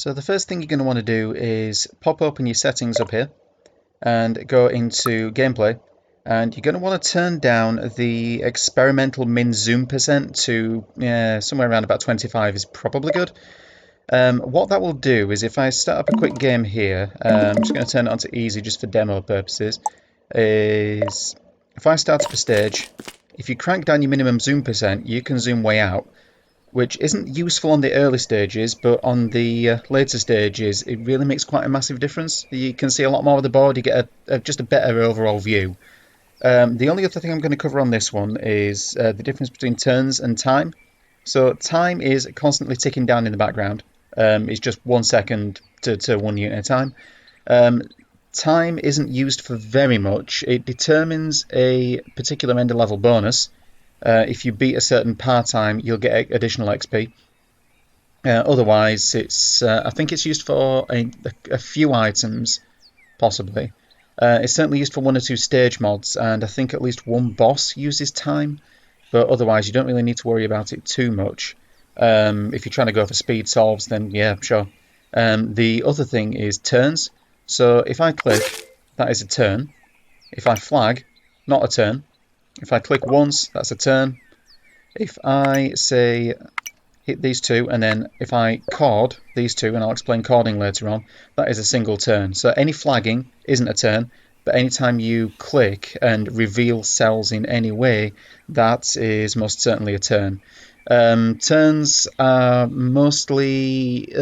So the first thing you're going to want to do is pop open your settings up here and go into gameplay, and you're going to want to turn down the experimental min zoom percent to somewhere around about 25 is probably good. What that will do is if I start up a quick game here, I'm just going to turn it on to easy just for demo purposes, is if I start up a stage, if you crank down your minimum zoom percent, you can zoom way out, which isn't useful on the early stages, but on the later stages it really makes quite a massive difference. You can see a lot more of the board, you get just a better overall view. The only other thing I'm going to cover on this one is the difference between turns and time. So time is constantly ticking down in the background. It's just 1 second to 1 unit at a time. Time isn't used for very much. It determines a particular end of level bonus. If you beat a certain par time, you'll get additional XP. Otherwise, I think it's used for a few items, possibly. It's certainly used for 1 or 2 stage mods, and I think at least 1 boss uses time. But otherwise, you don't really need to worry about it too much. If you're trying to go for speed solves, then yeah, sure. The other thing is turns. So if I click, that is a turn. If I flag, not a turn. If I click once, that's a turn. If I say hit these two, and then if I chord these two, and I'll explain chording later on, that is a single turn. So any flagging isn't a turn, but anytime you click and reveal cells in any way, that is most certainly a turn. Turns are mostly...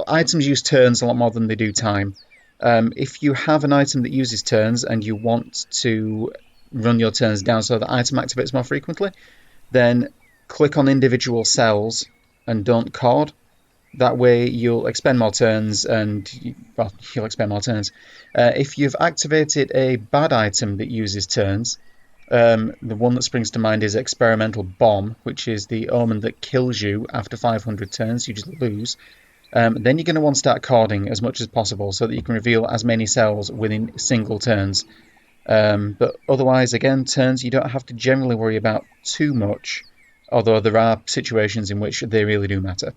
items use turns a lot more than they do time. If you have an item that uses turns and you want to run your turns down so the item activates more frequently, then click on individual cells and don't chord. That way you'll expend more turns you'll expend more turns. If you've activated a bad item that uses turns, the one that springs to mind is Experimental Bomb, which is the omen that kills you after 500 turns, you just lose. Then you're going to want to start chording as much as possible so that you can reveal as many cells within single turns. But otherwise, again, turns you don't have to generally worry about too much, although there are situations in which they really do matter.